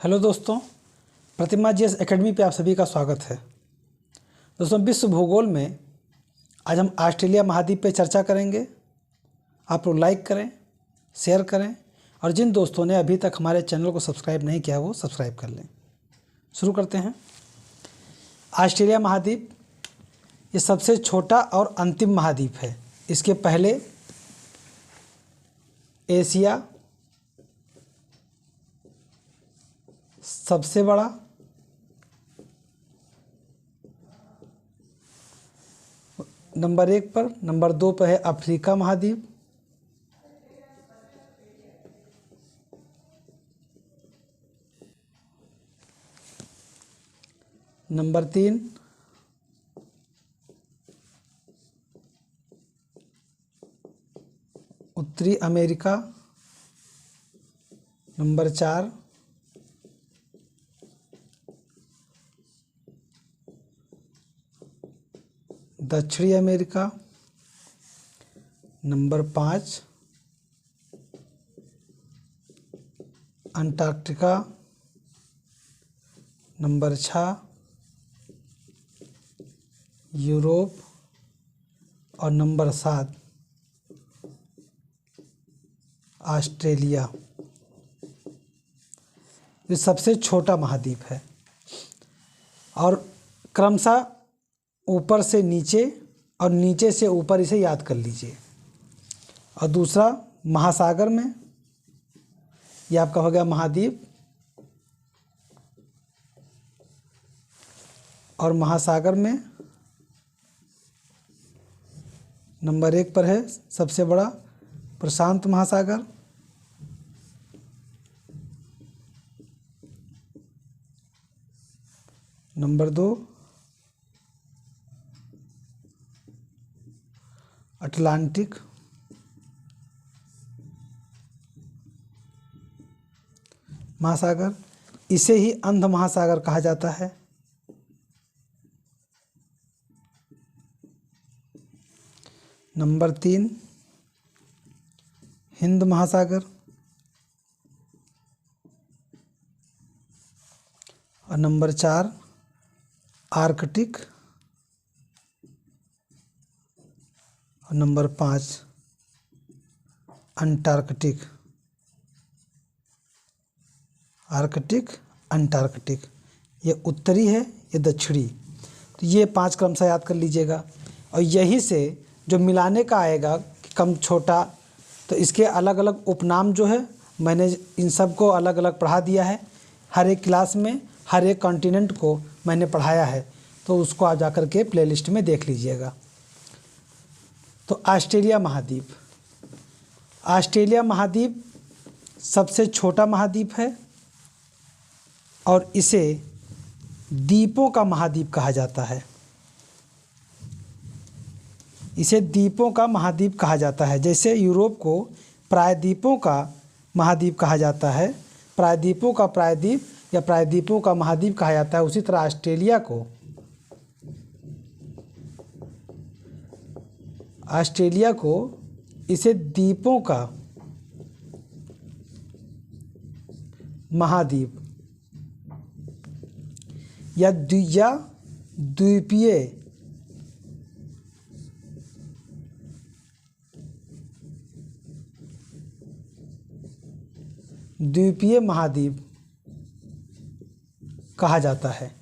Hello दोस्तों, प्रतिमा GS academy पे आप सभी का स्वागत है। दोस्तों, विश्व भूगोल में आज हम ऑस्ट्रेलिया महाद्वीप पे चर्चा करेंगे। आप लोग लाइक करें, शेयर करें और जिन दोस्तों ने अभी तक हमारे चैनल को सब्सक्राइब नहीं किया वो सब्सक्राइब कर लें। शुरू करते हैं। ऑस्ट्रेलिया महाद्वीप ये सबसे छोटा और अंतिम महाद्वीप है। इसके पहले एशिया सबसे बड़ा, नंबर 1 पर, नंबर 2 पर है अफ्रीका महाद्वीप, नंबर 3 उत्तरी अमेरिका, नंबर 4 दक्षिणी America, number 5 Antarctica, number 6 Europe और नंबर 7 ऑस्ट्रेलिया। ये सबसे छोटा महाद्वीप है और क्रमशः ऊपर से नीचे और नीचे से ऊपर इसे याद कर लीजिए। और दूसरा महासागर में ये आपका हो गया महाद्वीप, और महासागर में नंबर 1 पर है सबसे बड़ा प्रशांत महासागर, नंबर 2 अटलांटिक, महासागर, इसे ही अंध महासागर कहा जाता है। नंबर 3 हिंद महासागर और नंबर 4 आर्कटिक और नंबर 5 अंटार्कटिक। आर्कटिक, अंटार्कटिक, ये उत्तरी है, ये दक्षिणी। तो ये 5 क्रमशः याद कर लीजिएगा। और यहीं से जो मिलाने का आएगा कि कम छोटा, तो इसके अलग अलग उपनाम जो है मैंने इन सब को अलग अलग पढ़ा दिया है। हर एक क्लास में हर एक कॉन्टिनेंट को मैंने पढ़ाया है, तो उसको आप जाकर के प्लेलिस्ट में देख लीजिएगा। तो ऑस्ट्रेलिया महाद्वीप, ऑस्ट्रेलिया महाद्वीप सबसे छोटा महाद्वीप है और इसे द्वीपों का महाद्वीप कहा जाता है। इसे द्वीपों का महाद्वीप कहा जाता है। जैसे यूरोप को प्रायद्वीपों का महाद्वीप कहा जाता है, प्रायद्वीपों का प्रायद्वीप या प्रायद्वीपों का महाद्वीप कहा जाता है, उसी तरह ऑस्ट्रेलिया को इसे द्वीपों का महाद्वीप या द्वीपीय महाद्वीप कहा जाता है।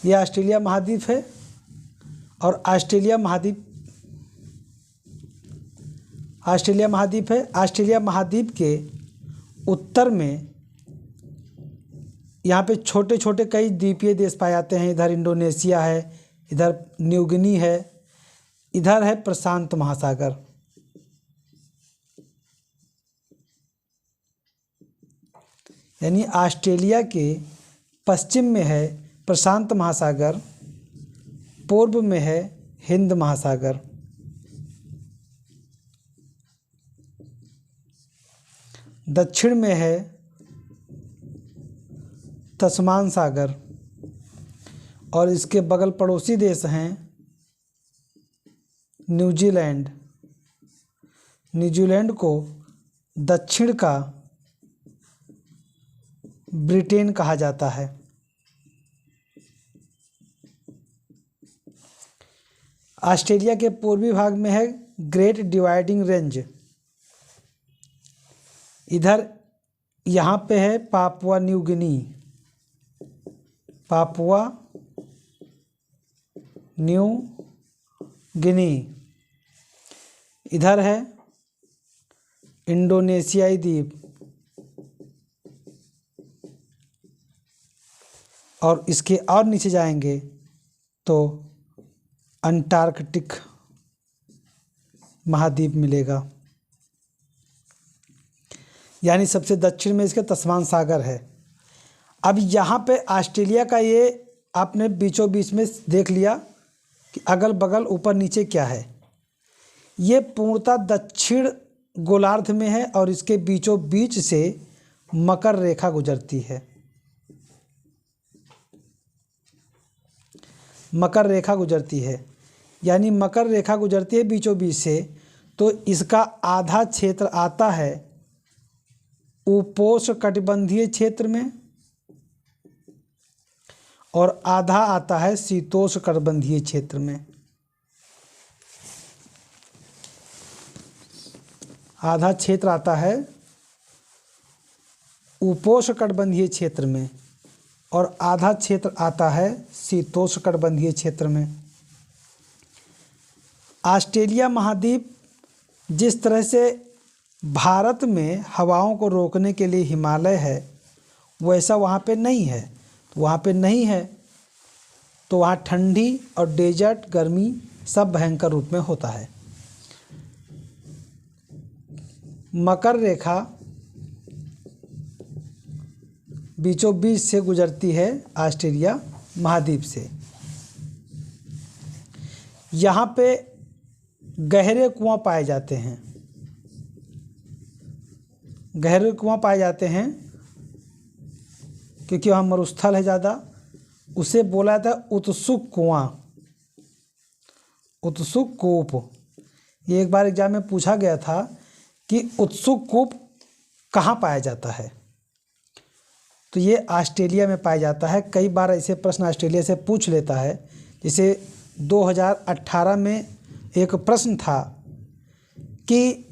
यह ऑस्ट्रेलिया महाद्वीप है और ऑस्ट्रेलिया महाद्वीप है। ऑस्ट्रेलिया महाद्वीप के उत्तर में यहाँ पे छोटे छोटे कई द्वीपीय देश पाए जाते हैं। इधर इंडोनेशिया है, इधर न्यू गिनी है, इधर है प्रशांत महासागर। यानी ऑस्ट्रेलिया के पश्चिम में है प्रशांत महासागर, पूर्व में है हिंद महासागर, दक्षिण में है तस्मान सागर और इसके बगल पड़ोसी देश हैं न्यूजीलैंड। न्यूजीलैंड को दक्षिण का ब्रिटेन कहा जाता है। ऑस्ट्रेलिया के पूर्वी भाग में है ग्रेट डिवाइडिंग रेंज। इधर यहाँ पे है Papua New Guinea, Papua New Guinea. इधर है इंडोनेशियाई द्वीप, और इसके और नीचे जाएंगे तो अंटार्कटिक महाद्वीप मिलेगा। यानी सबसे दक्षिण में इसके तस्मान सागर है। अब यहाँ पे ऑस्ट्रेलिया का ये आपने बीचों बीच में देख लिया कि अगल बगल ऊपर नीचे क्या है। ये पूर्णतः दक्षिण गोलार्ध में है और इसके बीचों बीच से मकर रेखा गुजरती है। मकर रेखा गुजरती है, यानी मकर रेखा गुजरती है बीचों बीच से, तो इसका आधा क्षेत्र आता है उपोष्णकटिबंधीय क्षेत्र में और आधा आता है शीतोष्णकटिबंधीय क्षेत्र में। आधा क्षेत्र आता है उपोष्णकटिबंधीय क्षेत्र में और आधा क्षेत्र आता है शीतोष्णकटिबंधीय क्षेत्र में। ऑस्ट्रेलिया महाद्वीप जिस तरह से भारत में हवाओं को रोकने के लिए हिमालय है, वैसा वहाँ पे नहीं है। तो वहाँ पे नहीं है तो वहाँ ठंडी और डेजर्ट गर्मी सब भयंकर रूप में होता है। मकर रेखा बीचों बीच से गुजरती है ऑस्ट्रेलिया महाद्वीप से। यहाँ पे गहरे कुआं पाए जाते हैं। गहरे कुआं पाए जाते हैं क्योंकि वहाँ मरुस्थल है ज़्यादा। उसे बोला जाता है उत्सुक कुआं, उत्सुक कूप। ये एक बार एग्जाम में पूछा गया था कि उत्सुक कूप कहाँ पाया जाता है, तो ये ऑस्ट्रेलिया में पाया जाता है। कई बार ऐसे प्रश्न ऑस्ट्रेलिया से पूछ लेता है। जैसे 2018 में एक प्रश्न था कि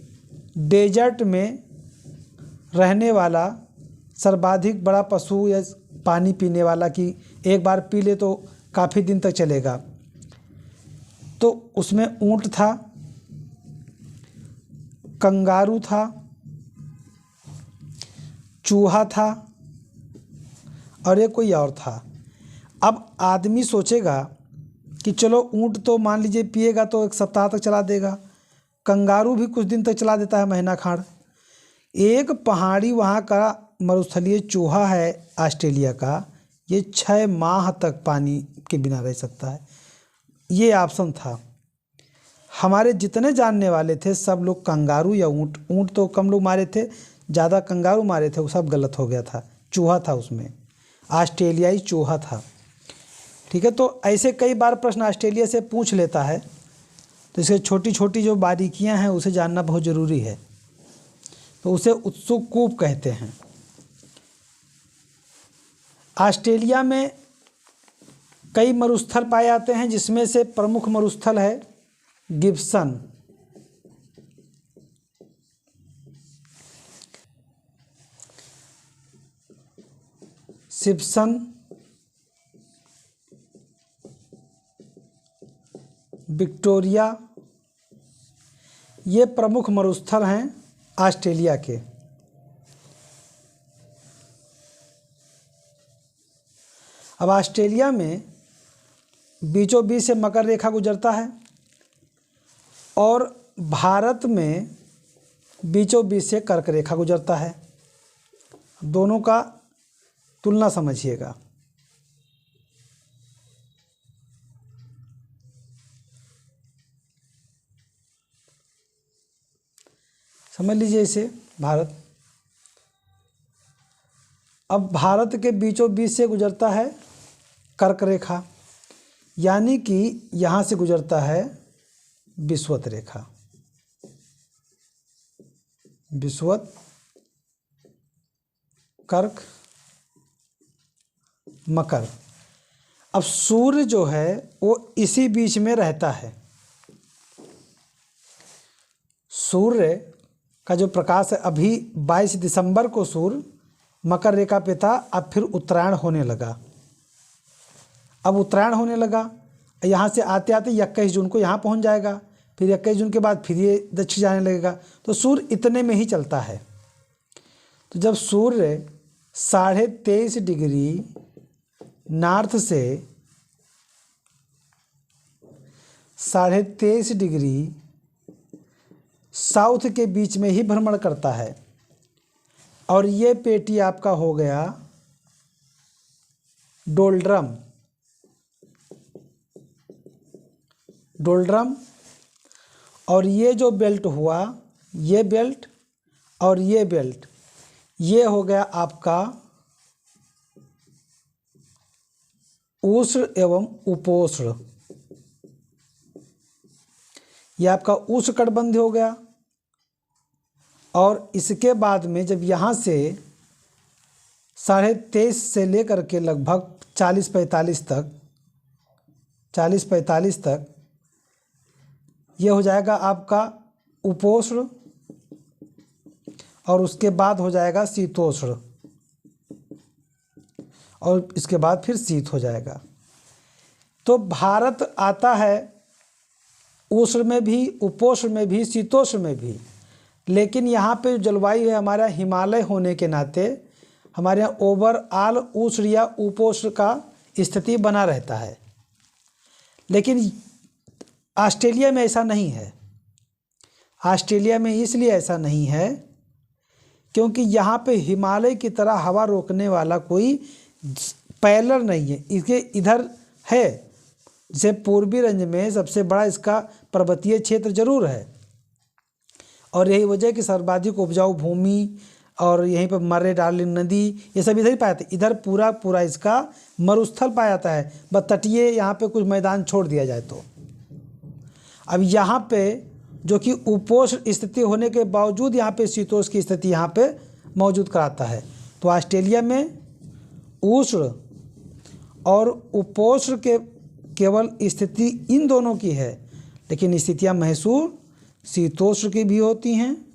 डेजर्ट में रहने वाला सर्वाधिक बड़ा पशु या पानी पीने वाला कि एक बार पी ले तो काफ़ी दिन तक चलेगा, तो उसमें ऊंट था, कंगारू था, चूहा था और एक कोई और था। अब आदमी सोचेगा कि चलो ऊंट तो मान लीजिए पिएगा तो 1 सप्ताह तक चला देगा, कंगारू भी कुछ दिन तक चला देता है, महीना खाड़। एक पहाड़ी वहाँ का मरुस्थलीय चूहा है ऑस्ट्रेलिया का, ये 6 माह तक पानी के बिना रह सकता है। ये ऑप्शन था। हमारे जितने जानने वाले थे सब लोग कंगारू या ऊंट, ऊंट तो कम लोग मारे थे, ज़्यादा कंगारू मारे थे, वो सब गलत हो गया था। चूहा था उसमें, ऑस्ट्रेलियाई चूहा था। ठीक है, तो ऐसे कई बार प्रश्न ऑस्ट्रेलिया से पूछ लेता है, तो इसके छोटी छोटी जो बारीकियां हैं उसे जानना बहुत ज़रूरी है। तो उसे उत्सुक कूप कहते हैं। ऑस्ट्रेलिया में कई मरुस्थल पाए जाते हैं, जिसमें से प्रमुख मरुस्थल है गिब्सन। सिप्सन, विक्टोरिया, ये प्रमुख मरुस्थल हैं ऑस्ट्रेलिया के। अब ऑस्ट्रेलिया में बीचों बीच से मकर रेखा गुजरता है और भारत में बीचों बीच से कर्क रेखा गुजरता है। दोनों का तुलना समझिएगा। समझ लीजिए इसे भारत। अब भारत के बीचों बीच से गुजरता है कर्क रेखा, यानी कि यहाँ से गुजरता है विषुवत रेखा। विषुवत, कर्क, मकर। अब सूर्य जो है वो इसी बीच में रहता है। सूर्य का जो प्रकाश है, अभी 22 दिसंबर को सूर्य मकर रेखा पे था, अब फिर उत्तरायण होने लगा। अब उत्तरायण होने लगा, यहाँ से आते आते 21 जून को यहाँ पहुँच जाएगा, फिर 21 जून के बाद फिर ये दक्षिण जाने लगेगा। तो सूर्य इतने में ही चलता है। तो जब सूर्य 23.5 डिग्री नॉर्थ से 23.5 डिग्री साउथ के बीच में ही भ्रमण करता है, और ये पेटी आपका हो गया डोल्ड्रम। और ये जो बेल्ट हुआ, ये बेल्ट और ये बेल्ट, ये हो गया आपका उष्ण एवं उपोष्ण। ये आपका उष्णकटिबंधीय हो गया। और इसके बाद में जब यहाँ से 23.5 से लेकर के लगभग 40-45 तक ये हो जाएगा आपका उपोष्ण, और उसके बाद हो जाएगा शीतोष्ण, और इसके बाद फिर शीत हो जाएगा। तो भारत आता है उष्ण में भी, उपोष्ण में भी, शीतोष्ण में भी। लेकिन यहाँ पे जलवायु है हमारा हिमालय होने के नाते हमारे यहाँ ओवरऑल उष्ण या उपोष्ण का स्थिति बना रहता है। लेकिन ऑस्ट्रेलिया में ऐसा नहीं है। ऑस्ट्रेलिया में इसलिए ऐसा नहीं है क्योंकि यहाँ पे हिमालय की तरह हवा रोकने वाला कोई पैरेलल नहीं है। इसके इधर है, जैसे पूर्वी रेंज में सबसे बड़ा इसका पर्वतीय क्षेत्र जरूर है, और यही वजह कि सर्वाधिक उपजाऊ भूमि और यहीं पर मर्रे डार्लिंग नदी ये सब इधर ही पाया जाता है। इधर पूरा इसका मरुस्थल पाया जाता है, बस तटीय यहाँ पे कुछ मैदान छोड़ दिया जाए तो। अब यहाँ पे जो कि उपोष्ण स्थिति होने के बावजूद यहाँ पे शीतोष्ण की स्थिति यहाँ पे मौजूद कराता है। तो ऑस्ट्रेलिया में उष्ण और उपोष्ण के केवल स्थिति इन दोनों की है, लेकिन स्थितियाँ महसूस शीतोष्ण की भी होती हैं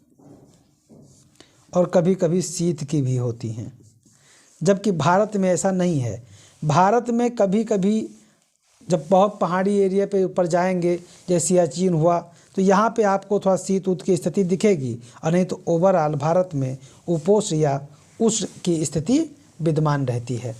और कभी कभी शीत की भी होती हैं, जबकि भारत में ऐसा नहीं है। भारत में कभी कभी जब बहुत पहाड़ी एरिया पे ऊपर जाएंगे, जैसे सियाचिन हुआ, तो यहाँ पे आपको थोड़ा शीत उत की स्थिति दिखेगी, और नहीं तो ओवरऑल भारत में उपोष्ण या उष्ण की स्थिति विद्यमान रहती है।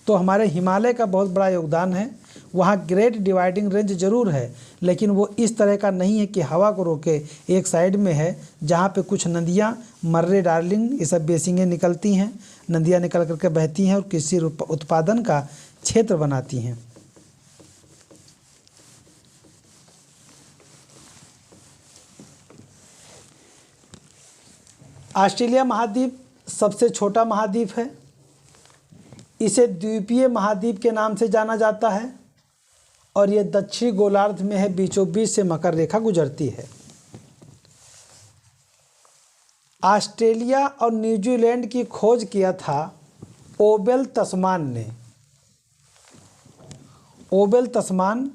तो हमारे हिमालय का बहुत बड़ा योगदान है। वहाँ ग्रेट डिवाइडिंग रेंज जरूर है, लेकिन वो इस तरह का नहीं है कि हवा को रोके। एक साइड में है जहाँ पे कुछ नदियाँ, मर्रे डार्लिंग ये सब बेसिंगें निकलती हैं, नदियाँ निकल करके बहती हैं और कृषि उत्पादन का क्षेत्र बनाती हैं। ऑस्ट्रेलिया महाद्वीप सबसे छोटा महाद्वीप है। इसे द्वीपीय महाद्वीप के नाम से जाना जाता है, और ये दक्षिणी गोलार्ध में है, बीचों बीच से मकर रेखा गुजरती है। ऑस्ट्रेलिया और न्यूजीलैंड की खोज किया था ओबेल तस्मान ने। ओबेल तस्मान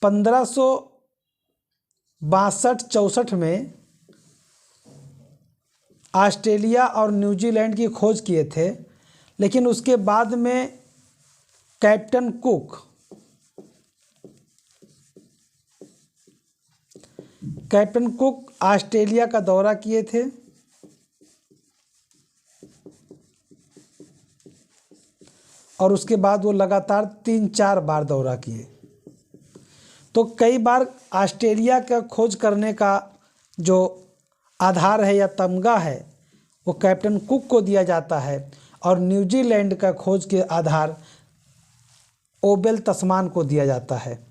1562-64 में ऑस्ट्रेलिया और न्यूजीलैंड की खोज किए थे, लेकिन उसके बाद में कैप्टन कुक ऑस्ट्रेलिया का दौरा किए थे, और उसके बाद वो लगातार 3-4 बार दौरा किए। तो कई बार ऑस्ट्रेलिया का खोज करने का जो आधार है या तमगा है वो कैप्टन कुक को दिया जाता है, और न्यूजीलैंड का खोज के आधार ओबेल तस्मान को दिया जाता है।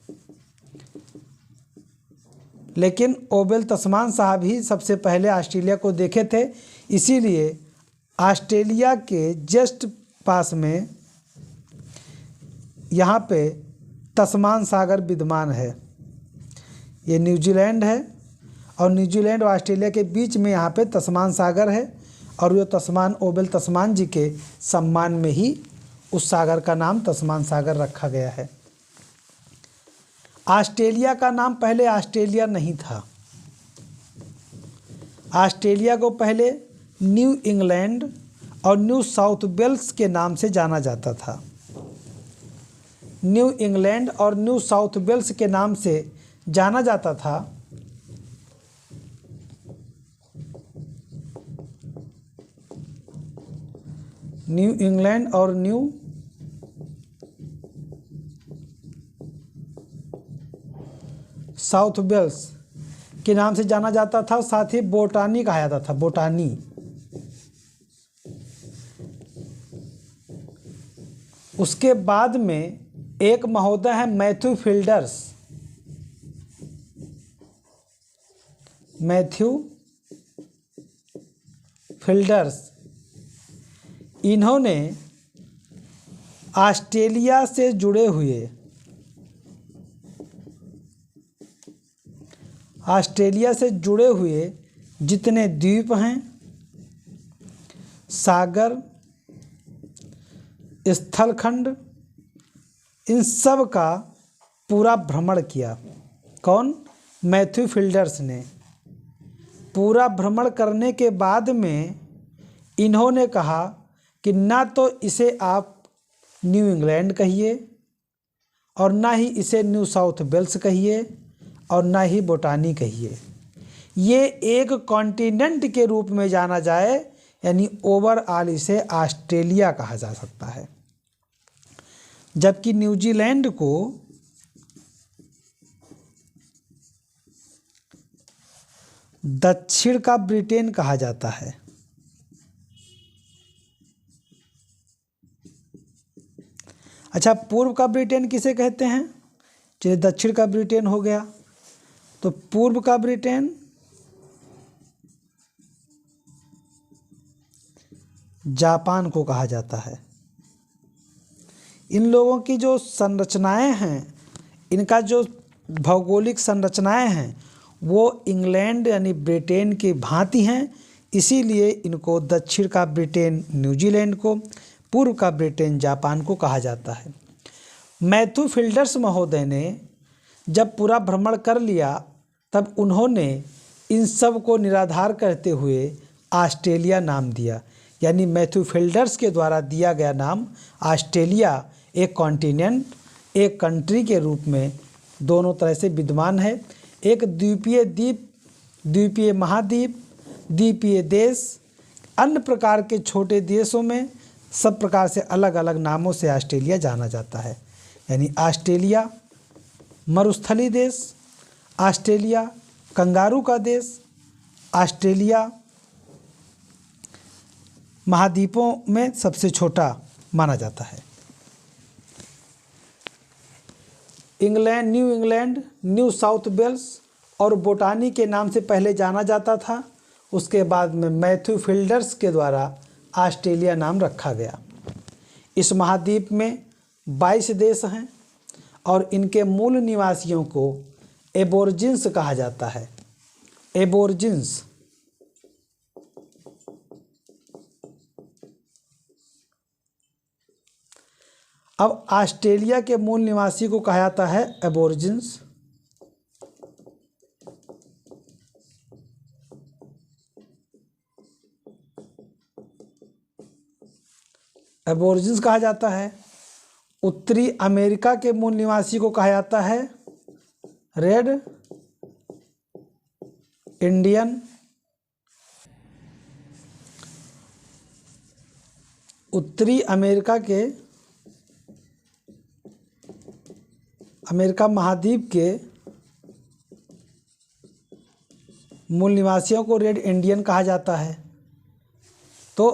लेकिन ओबेल तस्मान साहब ही सबसे पहले ऑस्ट्रेलिया को देखे थे, इसीलिए ऑस्ट्रेलिया के जस्ट पास में यहाँ पे तस्मान सागर विद्यमान है। ये न्यूजीलैंड है, और न्यूजीलैंड और ऑस्ट्रेलिया के बीच में यहाँ पे तस्मान सागर है, और ये तस्मान ओबेल तस्मान जी के सम्मान में ही उस सागर का नाम तस्मान सागर रखा गया है। ऑस्ट्रेलिया का नाम पहले ऑस्ट्रेलिया नहीं था। ऑस्ट्रेलिया को पहले न्यू इंग्लैंड और न्यू साउथ वेल्स के नाम से जाना जाता था। न्यू इंग्लैंड और न्यू साउथ वेल्स के नाम से जाना जाता था। न्यू इंग्लैंड और न्यू साउथ वेल्स के नाम से जाना जाता था। साथ ही बोटानी कहा जाता था, बोटानी। उसके बाद में एक महोदय है मैथ्यू फिल्डर्स। मैथ्यू फिल्डर्स, इन्होंने ऑस्ट्रेलिया से जुड़े हुए जितने द्वीप हैं, सागर, स्थलखंड, इन सब का पूरा भ्रमण किया। कौन? मैथ्यू फिल्डर्स ने। पूरा भ्रमण करने के बाद में इन्होंने कहा कि ना तो इसे आप न्यू इंग्लैंड कहिए, और ना ही इसे न्यू साउथ वेल्स कहिए, और ना ही बोटानी कहिए। ये एक कॉन्टिनेंट के रूप में जाना जाए, यानी ओवरऑल इसे ऑस्ट्रेलिया कहा जा सकता है। जबकि न्यूजीलैंड को दक्षिण का ब्रिटेन कहा जाता है। अच्छा, पूर्व का ब्रिटेन किसे कहते हैं? चलिए, दक्षिण का ब्रिटेन हो गया, तो पूर्व का ब्रिटेन जापान को कहा जाता है। इन लोगों की जो संरचनाएं हैं, इनका जो भौगोलिक संरचनाएं हैं, वो इंग्लैंड यानी ब्रिटेन की भांति हैं। इसीलिए इनको दक्षिण का ब्रिटेन न्यूजीलैंड को, पूर्व का ब्रिटेन जापान को कहा जाता है। मैथ्यू फिल्डर्स महोदय ने जब पूरा भ्रमण कर लिया, तब उन्होंने इन सब को निराधार करते हुए ऑस्ट्रेलिया नाम दिया। यानी मैथ्यू फिल्डर्स के द्वारा दिया गया नाम ऑस्ट्रेलिया एक कॉन्टिनेंट, एक कंट्री के रूप में दोनों तरह से विद्यमान है। एक द्वीपीय द्वीप, द्वीपीय महाद्वीप, द्वीपीय देश, अन्य प्रकार के छोटे देशों में सब प्रकार से अलग अलग नामों से ऑस्ट्रेलिया जाना जाता है। यानी ऑस्ट्रेलिया मरुस्थलीय देश, ऑस्ट्रेलिया कंगारू का देश, ऑस्ट्रेलिया महाद्वीपों में सबसे छोटा माना जाता है। England, New England, New South Wales और बोटानी के नाम से पहले जाना जाता था। उसके बाद में मैथ्यू फिल्डर्स के द्वारा ऑस्ट्रेलिया नाम रखा गया। इस महाद्वीप में 22 देश हैं और इनके मूल निवासियों को एबोर्जिन्स कहा जाता है। एबोर्जिन्स। अब ऑस्ट्रेलिया के मूल निवासी को कहा जाता है एबोर्जिन्स। एबोर्जिन्स कहा जाता है। उत्तरी अमेरिका के मूल निवासी को कहा जाता है रेड इंडियन। उत्तरी अमेरिका के, अमेरिका महाद्वीप के मूल निवासियों को रेड इंडियन कहा जाता है। तो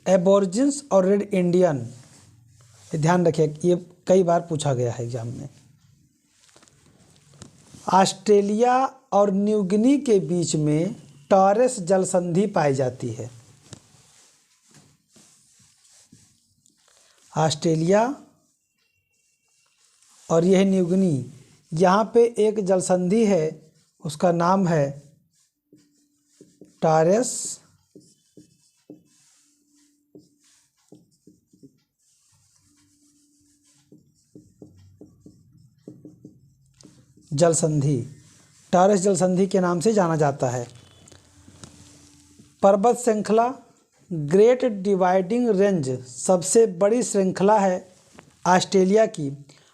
एबोर्जिन्स और रेड इंडियन, ध्यान रखिए, ये कई बार पूछा गया है एग्जाम में। ऑस्ट्रेलिया और न्यू गिनी के बीच में टॉरेस जल संधि पाई जाती है। ऑस्ट्रेलिया और यह न्यू गिनी, यहाँ पे एक जल संधि है, उसका नाम है टॉरस जल संधि, टॉरस जल संधि के नाम से जाना जाता है। पर्वत श्रृंखला ग्रेट डिवाइडिंग रेंज सबसे बड़ी श्रृंखला है ऑस्ट्रेलिया की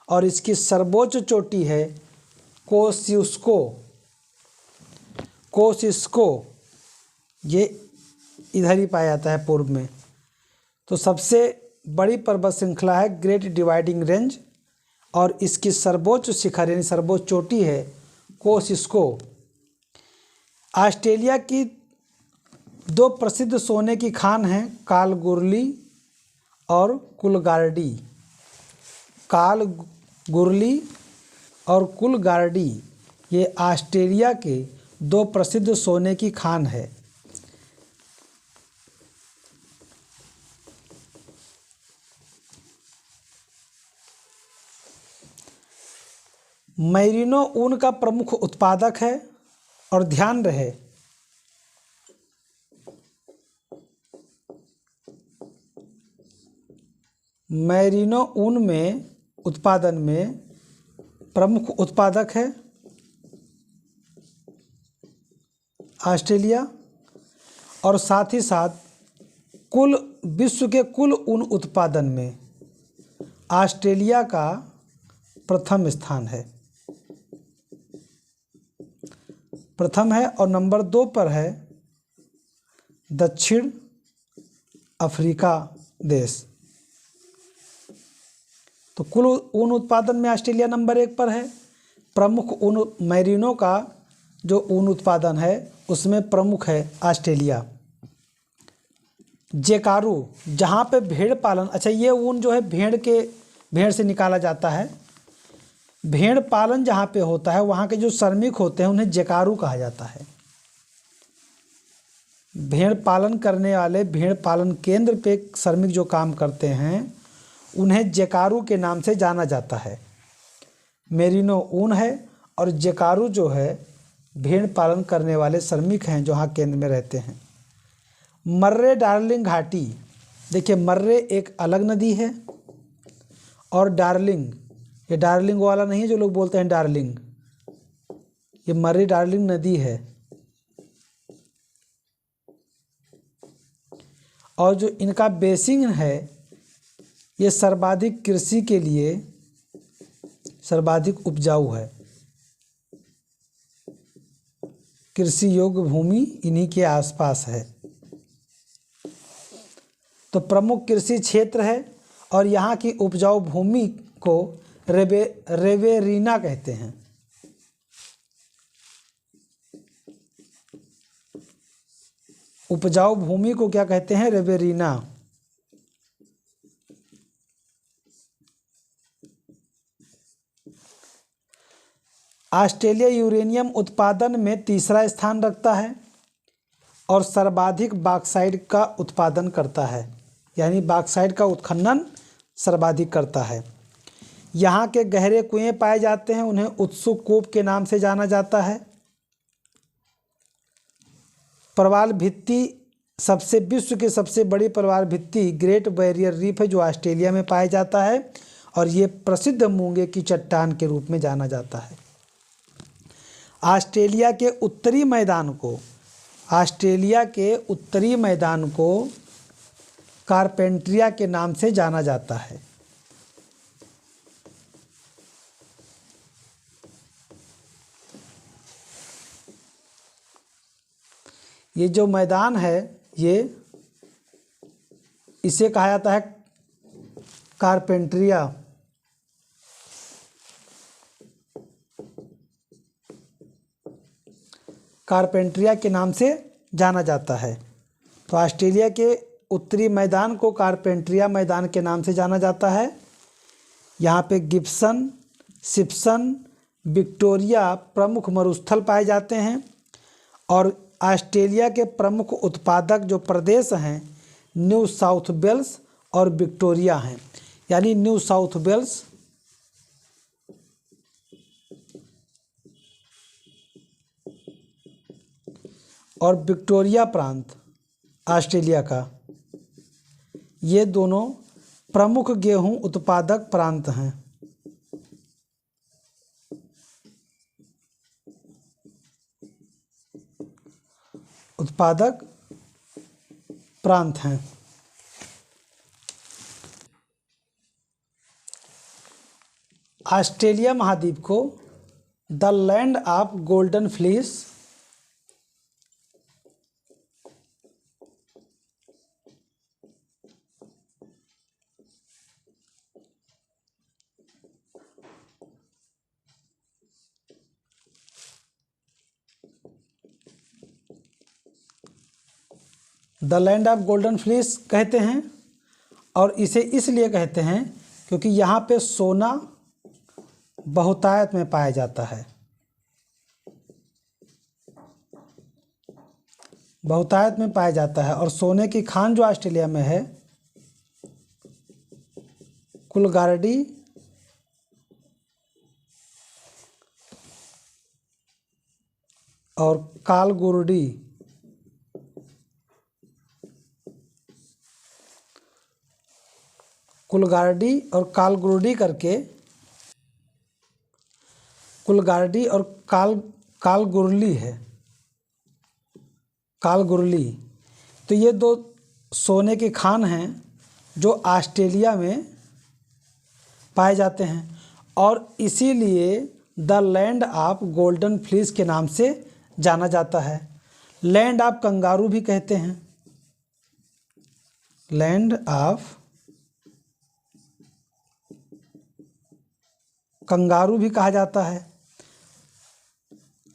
और इसकी सर्वोच्च चोटी है कोसिस्को। ये इधर ही पाया जाता है पूर्व में। तो सबसे बड़ी पर्वत श्रृंखला है ग्रेट डिवाइडिंग रेंज और इसकी सर्वोच्च शिखर यानी सर्वोच्च चोटी है कोसिस्को। ऑस्ट्रेलिया की दो प्रसिद्ध सोने की खान हैं कालगुरली और कुलगार्डी। कालगुरली और कुलगार्डी ये ऑस्ट्रेलिया के दो प्रसिद्ध सोने की खान है। मैरिनो ऊन का प्रमुख उत्पादक है और ध्यान रहे मैरिनो ऊन में उत्पादन में प्रमुख उत्पादक है ऑस्ट्रेलिया और साथ ही साथ कुल विश्व के कुल ऊन उत्पादन में ऑस्ट्रेलिया का प्रथम स्थान है, प्रथम है। और नंबर 2 पर है दक्षिण अफ्रीका देश। तो कुल ऊन उत्पादन में ऑस्ट्रेलिया नंबर 1 पर है। प्रमुख ऊन मैरिनो का जो ऊन उत्पादन है उसमें प्रमुख है ऑस्ट्रेलिया। जेकारू जहाँ पे भेड़ पालन, अच्छा ये ऊन जो है भेड़ से निकाला जाता है। भेड़ पालन जहाँ पे होता है वहाँ के जो श्रमिक होते हैं उन्हें जेकारू कहा जाता है। भेड़ पालन करने वाले भेड़ पालन केंद्र पे श्रमिक जो काम करते हैं उन्हें जेकारू के नाम से जाना जाता है। मेरिनो ऊन है और जेकारू जो है भेड़ पालन करने वाले श्रमिक हैं जो वहाँ केंद्र में रहते हैं। मर्रे डार्लिंग घाटी, देखिए मर्रे एक अलग नदी है और डार्लिंग, ये डार्लिंग वाला नहीं है जो लोग बोलते हैं डार्लिंग, ये मर्रे डार्लिंग नदी है। और जो इनका बेसिन है ये सर्वाधिक कृषि के लिए सर्वाधिक उपजाऊ है। कृषि योग्य भूमि इन्हीं के आसपास है। तो प्रमुख कृषि क्षेत्र है और यहाँ की उपजाऊ भूमि को रेवेरीना कहते हैं। उपजाऊ भूमि को क्या कहते हैं? रेवेरीना। ऑस्ट्रेलिया यूरेनियम उत्पादन में तीसरा स्थान रखता है और सर्वाधिक बॉक्साइट का उत्पादन करता है, यानी बॉक्साइट का उत्खनन सर्वाधिक करता है। यहाँ के गहरे कुएं पाए जाते हैं, उन्हें उत्सुक कूप के नाम से जाना जाता है। प्रवाल भित्ति विश्व की सबसे बड़ी प्रवाल भित्ति ग्रेट बैरियर रीफ है जो ऑस्ट्रेलिया में पाया जाता है और ये प्रसिद्ध मूंगे की चट्टान के रूप में जाना जाता है। ऑस्ट्रेलिया के उत्तरी मैदान को कारपेंट्रिया के नाम से जाना जाता है। ये जो मैदान है इसे कहा जाता है कारपेंट्रिया। कारपेंट्रिया के नाम से जाना जाता है। तो ऑस्ट्रेलिया के उत्तरी मैदान को कारपेंट्रिया मैदान के नाम से जाना जाता है। यहाँ पे गिब्सन, सिप्सन, विक्टोरिया प्रमुख मरुस्थल पाए जाते हैं और ऑस्ट्रेलिया के प्रमुख उत्पादक जो प्रदेश हैं न्यू साउथ वेल्स और विक्टोरिया हैं। यानी न्यू साउथ वेल्स और विक्टोरिया प्रांत ऑस्ट्रेलिया का, ये दोनों प्रमुख गेहूं उत्पादक प्रांत हैं। उत्पादक प्रांत हैं। ऑस्ट्रेलिया महाद्वीप को the land of golden fleece, the land of golden fleece कहते हैं। और इसे इसलिए कहते हैं क्योंकि यहाँ पे सोना बहुतायत में पाया जाता है। बहुतायत में पाया जाता है और सोने की खान जो ऑस्ट्रेलिया में है, कुलगार्डी और कालगुर्डी, कुलगार्डी और कालगुर्डी करके, कुलगार्डी और कालगुरली है, कालगुरली। तो ये दो सोने की खान हैं जो ऑस्ट्रेलिया में पाए जाते हैं और इसीलिए the land of golden fleece के नाम से जाना जाता है। लैंड ऑफ कंगारू भी कहते हैं, लैंड ऑफ कंगारू भी कहा जाता है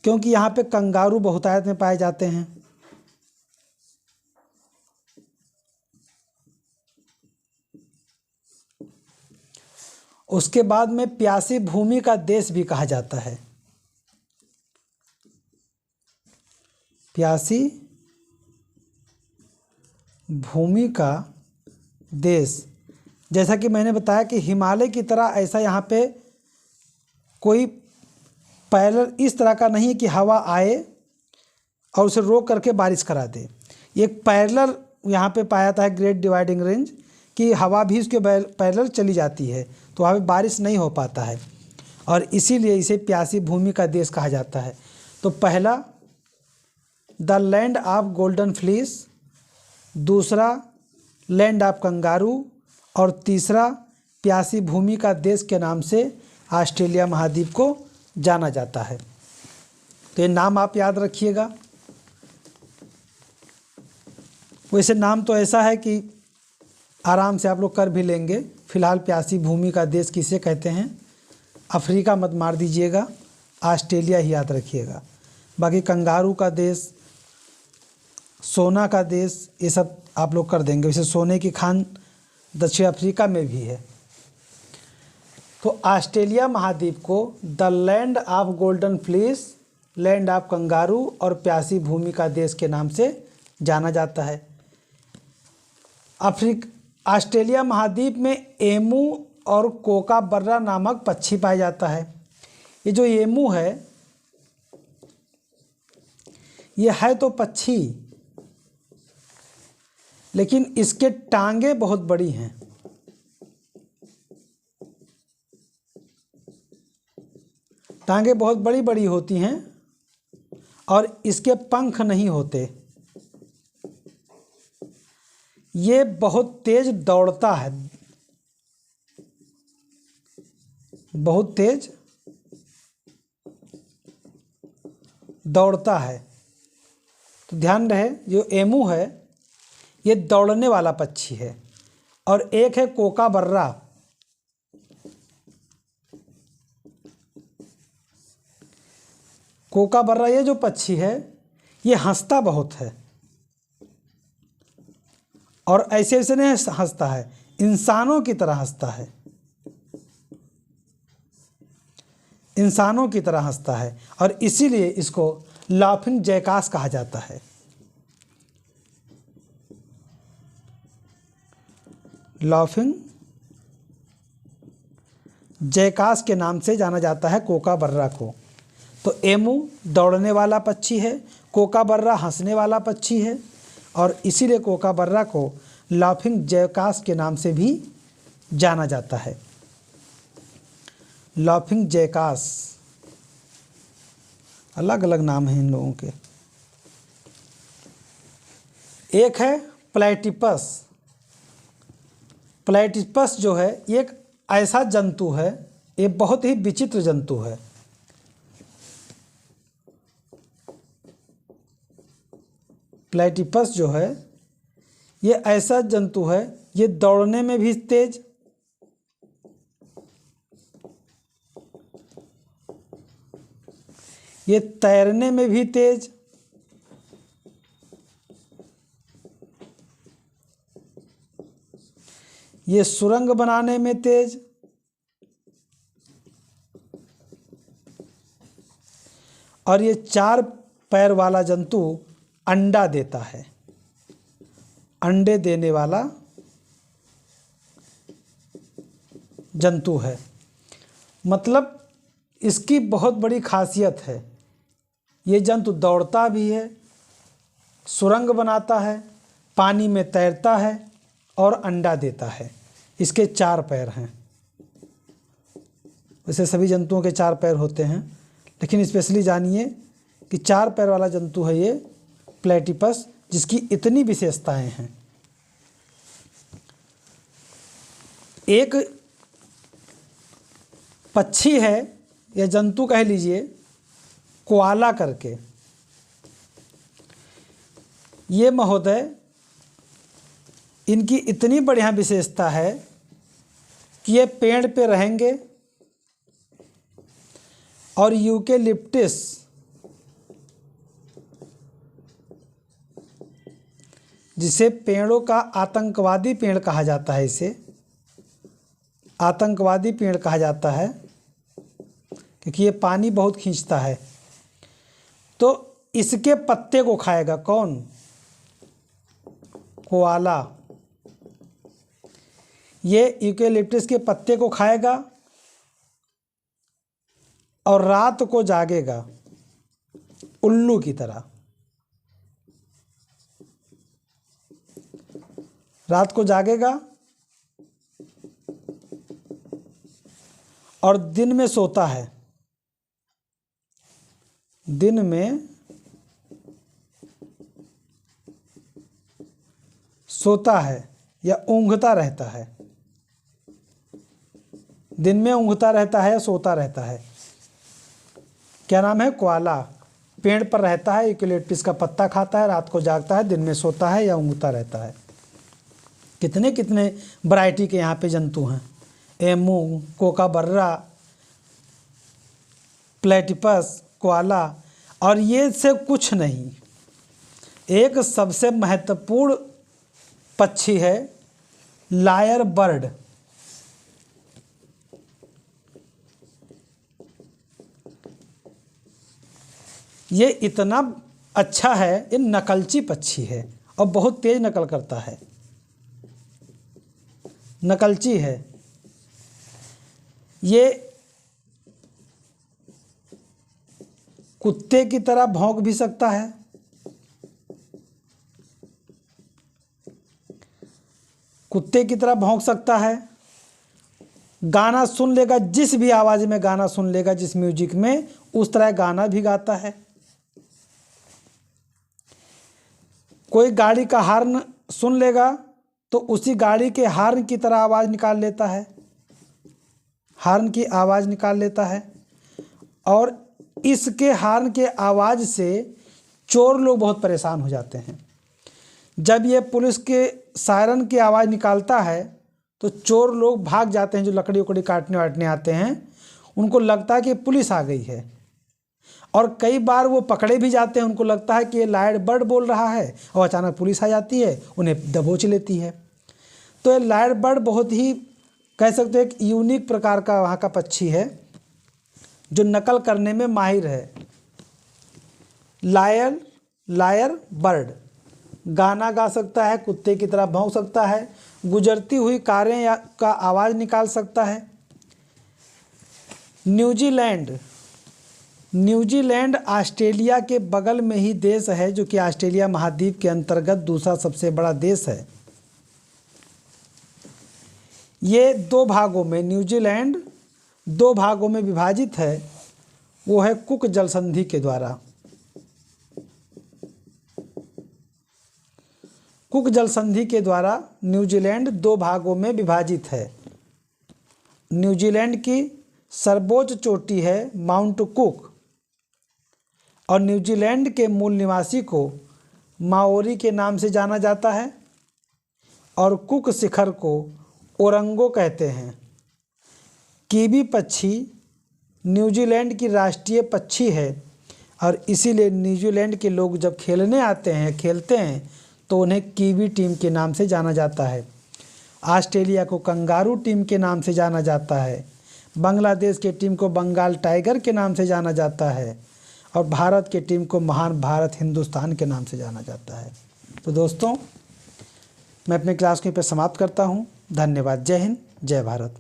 क्योंकि यहाँ पे कंगारू बहुतायत में पाए जाते हैं। उसके बाद में प्यासी भूमि का देश भी कहा जाता है, प्यासी भूमि का देश। जैसा कि मैंने बताया कि हिमालय की तरह ऐसा यहाँ पे कोई पैरेलल इस तरह का नहीं है कि हवा आए और उसे रोक करके बारिश करा दे। एक पैरेलल यहाँ पे पाया जाता है ग्रेट डिवाइडिंग रेंज कि हवा भी इसके पैरेलल चली जाती है तो वहाँ पे बारिश नहीं हो पाता है और इसीलिए इसे प्यासी भूमि का देश कहा जाता है। तो पहला the land of golden fleece, दूसरा लैंड ऑफ कंगारू और तीसरा प्यासी भूमि का देश के नाम से ऑस्ट्रेलिया महाद्वीप को जाना जाता है। तो ये नाम आप याद रखिएगा। वैसे नाम तो ऐसा है कि आराम से आप लोग कर भी लेंगे। फिलहाल प्यासी भूमि का देश किसे कहते हैं, अफ्रीका मत मार दीजिएगा, ऑस्ट्रेलिया ही याद रखिएगा। बाकी कंगारू का देश, सोना का देश, ये सब आप लोग कर देंगे। वैसे सोने की खान दक्षिण अफ्रीका में भी है। तो ऑस्ट्रेलिया महाद्वीप को the land of golden fleece, land of kangaroo और प्यासी भूमि का देश के नाम से जाना जाता है। ऑस्ट्रेलिया महाद्वीप में एमू और कोकाबर्रा नामक पक्षी पाया जाता है। ये जो एमू है, ये है तो पक्षी लेकिन इसके टांगे बहुत बड़ी हैं। टांगे बहुत बड़ी बड़ी होती हैं और इसके पंख नहीं होते। ये बहुत तेज दौड़ता है, बहुत तेज दौड़ता है। तो ध्यान रहे, जो एमू है ये दौड़ने वाला पक्षी है और एक है कोकाबर्रा। कोकाबर्रा ये जो पक्षी है ये हंसता बहुत है और ऐसे ऐसे नहीं हंसता है, इंसानों की तरह हंसता है, इंसानों की तरह हंसता है और इसीलिए इसको लाफिंग जैकास कहा जाता है। लाफिंग जैकास के नाम से जाना जाता है कोकाबर्रा को। तो एमू दौड़ने वाला पक्षी है, कोकाबर्रा हंसने वाला पक्षी है और इसीलिए कोकाबर्रा को लाफिंग जैकास के नाम से भी जाना जाता है। लाफिंग जैकास, अलग अलग नाम हैं इन लोगों के। एक है प्लेटिपस। प्लेटिपस जो है ये एक ऐसा जंतु है, ये बहुत ही विचित्र जंतु है। प्लेटिपस जो है ये ऐसा जंतु है, ये दौड़ने में भी तेज, ये तैरने में भी तेज, ये सुरंग बनाने में तेज, और ये 4 पैर वाला जंतु अंडा देता है। अंडे देने वाला जंतु है। मतलब इसकी बहुत बड़ी खासियत है, ये जंतु दौड़ता भी है, सुरंग बनाता है, पानी में तैरता है और अंडा देता है। इसके 4 पैर हैं। वैसे सभी जंतुओं के 4 पैर होते हैं, लेकिन स्पेशली जानिए कि 4 पैर वाला जंतु है ये प्लेटिपस, जिसकी इतनी विशेषताएं हैं। एक पक्षी है या जंतु कह लीजिए कोआला करके, ये महोदय, इनकी इतनी बढ़िया विशेषता है कि ये पेड़ पे रहेंगे और यूकेलिप्टस, जिसे पेड़ों का आतंकवादी पेड़ कहा जाता है, इसे आतंकवादी पेड़ कहा जाता है क्योंकि ये पानी बहुत खींचता है। तो इसके पत्ते को खाएगा कौन? कोआला। ये यूकेलिप्टस के पत्ते को खाएगा और रात को जागेगा उल्लू की तरह। रात को जागेगा और दिन में सोता है। दिन में सोता है या ऊँघता रहता है। दिन में ऊँघता रहता है या सोता रहता है। क्या नाम है? कोआला। पेड़ पर रहता है, यूकेलिप्टस का पत्ता खाता है, रात को जागता है, दिन में सोता है या ऊँघता रहता है। कितने कितने वैरायटी के यहाँ पे जंतु हैं। Emu, kookaburra, platypus, koala. और ये से कुछ नहीं, एक सबसे महत्वपूर्ण पक्षी है लायर बर्ड। ये इतना अच्छा है, ये नकलची पक्षी है और बहुत तेज नकल करता है। नकलची है ये। कुत्ते की तरह भौंक भी सकता है, कुत्ते की तरह भौंक सकता है। गाना सुन लेगा, जिस भी आवाज़ में गाना सुन लेगा, जिस म्यूजिक में, उस तरह गाना भी गाता है। कोई गाड़ी का हॉर्न सुन लेगा तो उसी गाड़ी के हॉर्न की तरह आवाज़ निकाल लेता है, हॉर्न की आवाज़ निकाल लेता है। और इसके हॉर्न के आवाज़ से चोर लोग बहुत परेशान हो जाते हैं। जब ये पुलिस के सायरन की आवाज़ निकालता है तो चोर लोग भाग जाते हैं, जो लकड़ी उकड़ी काटने वाटने आते हैं। उनको लगता है कि पुलिस आ गई है, और कई बार वो पकड़े भी जाते हैं। उनको लगता है कि ये लायर बर्ड बोल रहा है, और अचानक पुलिस आ जाती है, उन्हें दबोच लेती है। तो ये लायर बर्ड बहुत ही, कह सकते हैं, एक यूनिक प्रकार का वहाँ का पक्षी है जो नकल करने में माहिर है। लायर बर्ड गाना गा सकता है, कुत्ते की तरह भौंक सकता है, गुजरती हुई कारें का आवाज़ निकाल सकता है। न्यूजीलैंड ऑस्ट्रेलिया के बगल में ही देश है, जो कि ऑस्ट्रेलिया महाद्वीप के अंतर्गत दूसरा सबसे बड़ा देश है। ये दो भागों में, न्यूजीलैंड दो भागों में विभाजित है, वो है कुक जल संधि के द्वारा। कुक जल संधि के द्वारा न्यूजीलैंड दो भागों में विभाजित है। न्यूजीलैंड की सर्वोच्च चोटी है माउंट कुक, और न्यूजीलैंड के मूल निवासी को माओरी के नाम से जाना जाता है, और कुक शिखर को ओरंगो कहते हैं। कीवी पक्षी न्यूजीलैंड की राष्ट्रीय पक्षी है, और इसीलिए न्यूजीलैंड के लोग जब खेलने आते हैं, खेलते हैं, तो उन्हें कीवी टीम के नाम से जाना जाता है। ऑस्ट्रेलिया को कंगारू टीम के नाम से जाना जाता है। बांग्लादेश के टीम को बंगाल टाइगर के नाम से जाना जाता है, और भारत के टीम को महान भारत हिंदुस्तान के नाम से जाना जाता है। तो दोस्तों, मैं अपने क्लास को यहीं पर समाप्त करता हूँ। धन्यवाद। जय हिंद, जय भारत।